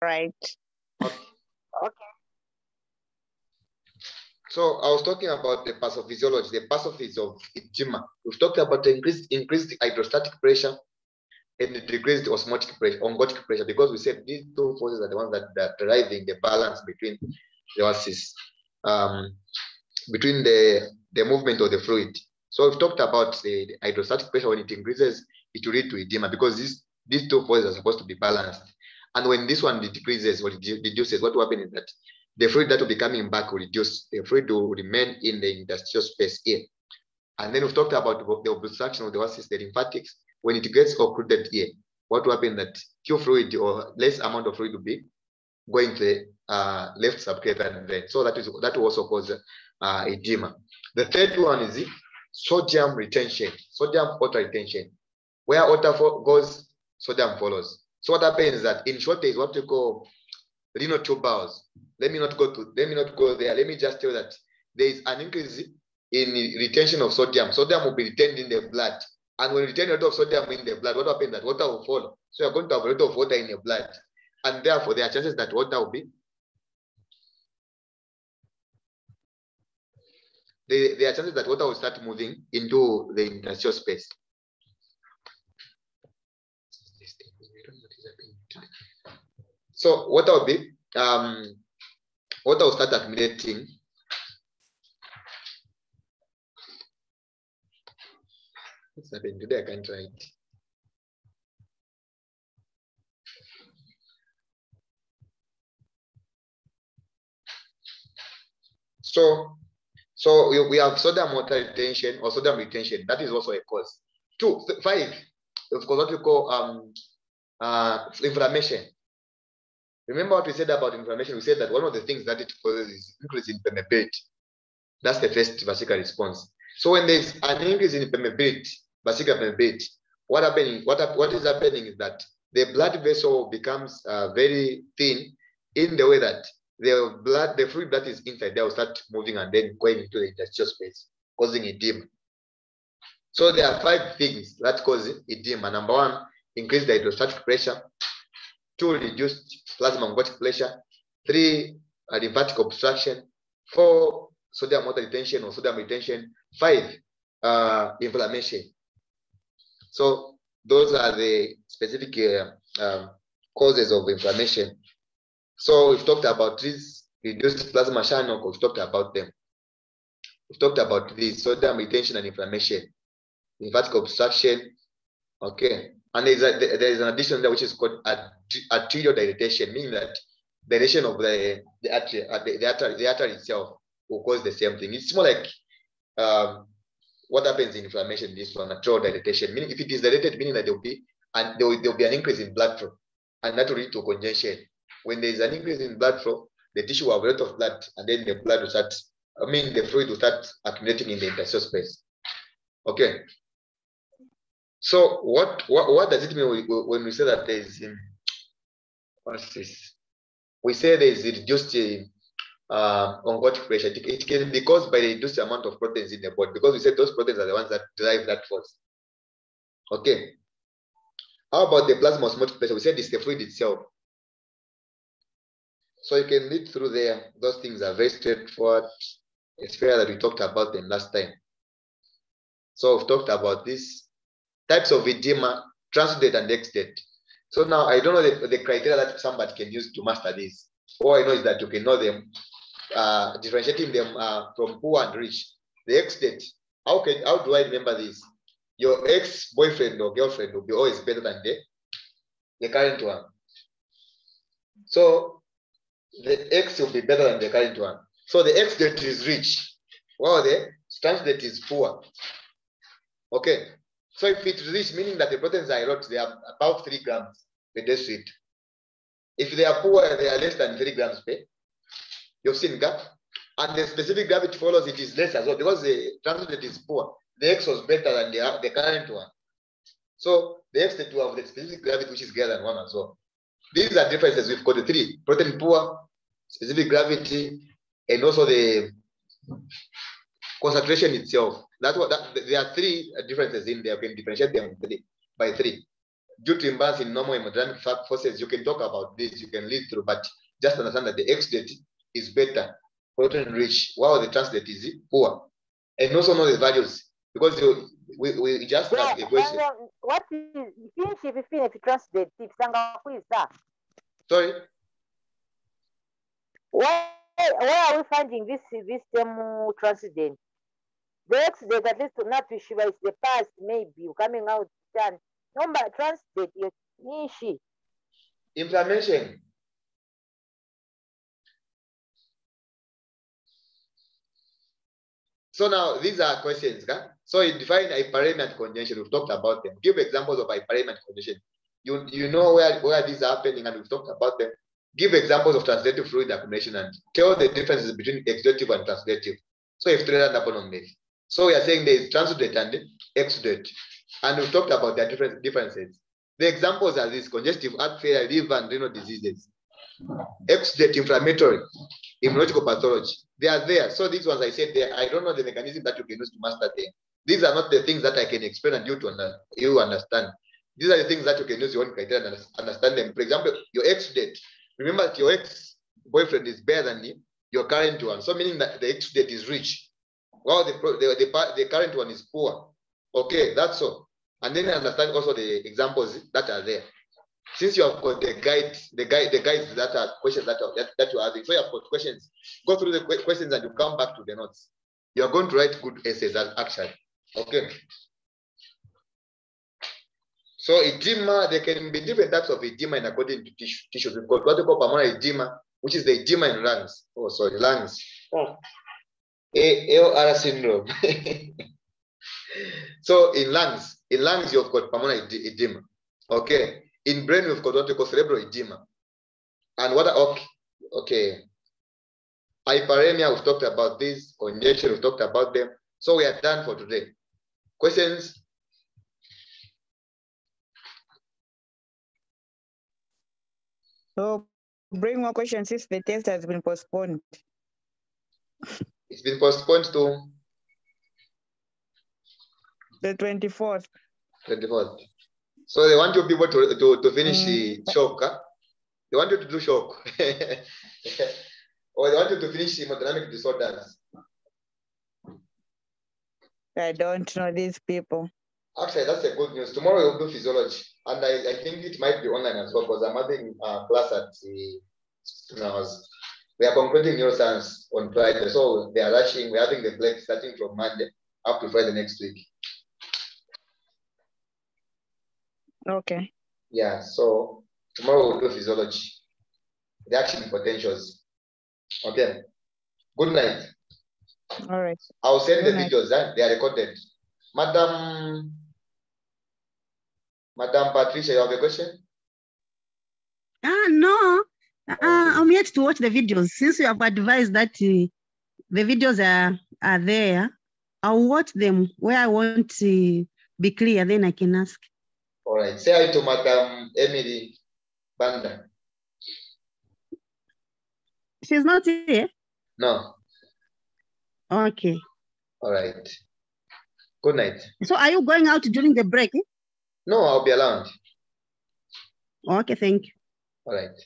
Right. Okay. Okay. So I was talking about the pathophysiology, the pathophysiology. We've talked about the increased hydrostatic pressure and the decreased osmotic pressure, oncotic pressure, because we said these two forces are the ones that are driving the balance between the oasis, between the movement of the fluid. So we've talked about the hydrostatic pressure. When it increases, it will lead to edema, because these two forces are supposed to be balanced. And when this one decreases or reduces, what will happen is that the fluid that will be coming back will reduce. The fluid will remain in the interstitial space here. And then we've talked about the obstruction of the oasis, the lymphatics. When it gets occluded here, what will happen that few fluid or less amount of fluid will be going to the left subclavian vein. So that will also cause edema. The third one is sodium retention, sodium water retention. Where water goes, sodium follows. So what happens is that in short is what we call renal tubules. Let me not go there. Let me just tell you that there is an increase in retention of sodium. Sodium will be retained in the blood. And when you retain a lot of sodium in the blood, what happens that water will follow. So you're going to have a lot of water in your blood. And therefore, there are chances that water will be. There are chances that water will start moving into the interstitial space. So water will be water will start accumulating. What's happening today? I can't write. So we have sodium water retention or sodium retention. That is also a cause. 5, of course, what we call inflammation. Remember what we said about inflammation? We said that one of the things that it causes is increase in permeability. That's the first vascular response. So when there's an increase in permeability, vascular permeability, what is happening is that the blood vessel becomes very thin, in the way that the fluid that is inside there will start moving and then going into the interstitial space, causing edema. So there are 5 things that cause edema. Number 1, increased hydrostatic pressure. 2, reduced plasma oncotic pressure. 3, lymphatic obstruction. 4, sodium water retention or sodium retention. 5, inflammation. So those are the specific causes of inflammation. So we've talked about this reduced plasma channel. We've talked about them. We've talked about this sodium retention and inflammation, lymphatic obstruction. Okay, and there is an addition there which is called arterial dilatation, meaning that dilation of the artery itself will cause the same thing. It's more like what happens in inflammation. This one, arterial dilatation, meaning if it is dilated, meaning that there will be an increase in blood flow, and that will lead to congestion. When there is an increase in blood flow, the tissue will have a lot of blood, and then the blood will start. The fluid will start accumulating in the interstitial space. Okay. So what does it mean when we say that there is what's this? We say there is reduced oncotic pressure. It can be caused by the reduced amount of proteins in the body, because we said those proteins are the ones that drive that force. Okay. How about the plasma osmotic pressure? We said it's the fluid itself. So you can read through there. Those things are very straightforward. It's fair that we talked about them last time. So we've talked about these types of edema, transudate and exudate. So now I don't know the criteria that somebody can use to master this. All I know is that you can know them, differentiating them from poor and rich. The exudate, how do I remember this? Your ex-boyfriend or girlfriend will be always better than the current one. So the X will be better than the current one. So the exudate is rich, while the transudate is poor. Okay. So if it's rich, meaning that the proteins are a lot, they are about 3 grams per deciliter. If they are poor, they are less than 3 grams per. You've seen gap. And the specific gravity follows, it is less as well, because the transudate is poor. The X was better than the current one. So the X will have the specific gravity, which is greater than 1 as well. These are differences. We've got the 3: protein poor, specific gravity, and also the concentration itself. There are 3 differences in there. You can differentiate them by 3. due to imbalance in normal hemodynamic forces, you can talk about this, you can lead through, but just understand that the exudate is better, protein rich, while the transudate is poor. And also know the values, because we just have a question. What is if transudate? Sorry? Why are we finding this term transudate? The exudate, at least not to Shiva, is the past, maybe coming out. Number transudate, Nishi. Inflammation. So now these are questions. Huh? So you define hyperemia and congestion. We've talked about them. Give examples of hyperemia and congestion. You know where these are happening, and we've talked about them. Give examples of transitive fluid accumulation and tell the differences between exudative and transudative. So if so we are saying there is transudate and exudate, and we've talked about their differences. The examples are these: congestive heart failure, liver and renal diseases, exudate, inflammatory, immunological pathology. They are there. So these ones I said there, I don't know the mechanism that you can use to master them. These are not the things that I can explain and you understand. These are the things that you can use your own criteria and understand them. For example, your exudate. Remember that your ex-boyfriend is better than your current one. So meaning that the exudate is rich, while the current one is poor. Okay, that's all. And then understand also the examples that are there. Since you have got the guides that are questions that you're having, so you have got questions, go through the questions and you come back to the notes. You're going to write good essays actually. Okay. So edema, there can be different types of edema in according to tissues. We've got what we call pulmonary edema, which is the edema in lungs. Oh, sorry, lungs. Oh. ALR syndrome. So in lungs you've got pulmonary edema. Okay. In brain, we've got what we call cerebral edema. And what okay. Hyperemia, we've talked about this. Congestion, we've talked about them. So we are done for today. Questions? So bring more questions if the test has been postponed. It's been postponed to the 24th. 24th. So they want you people to finish the shock. Huh? They want you to do shock. Or they want you to finish hemodynamic disorders. I don't know these people. Actually, that's a good news. Tomorrow we'll do physiology. And I think it might be online as well, because I'm having a class at we are concluding neuroscience on Friday. So they are rushing. We're having the break starting from Monday up to Friday next week. Okay. Yeah, so tomorrow we'll do physiology. The action potentials. Okay. Good night. All right. I'll send the videos. They are recorded. Madam Patricia, you have a question? No. I'm yet to watch the videos. Since you have advised that the videos are there, I'll watch them where I want to be clear, then I can ask. All right. Say hi to Madam Emily Banda. She's not here? No. Okay. All right. Good night. So are you going out during the break? No, I'll be around. Okay, thank you. All right.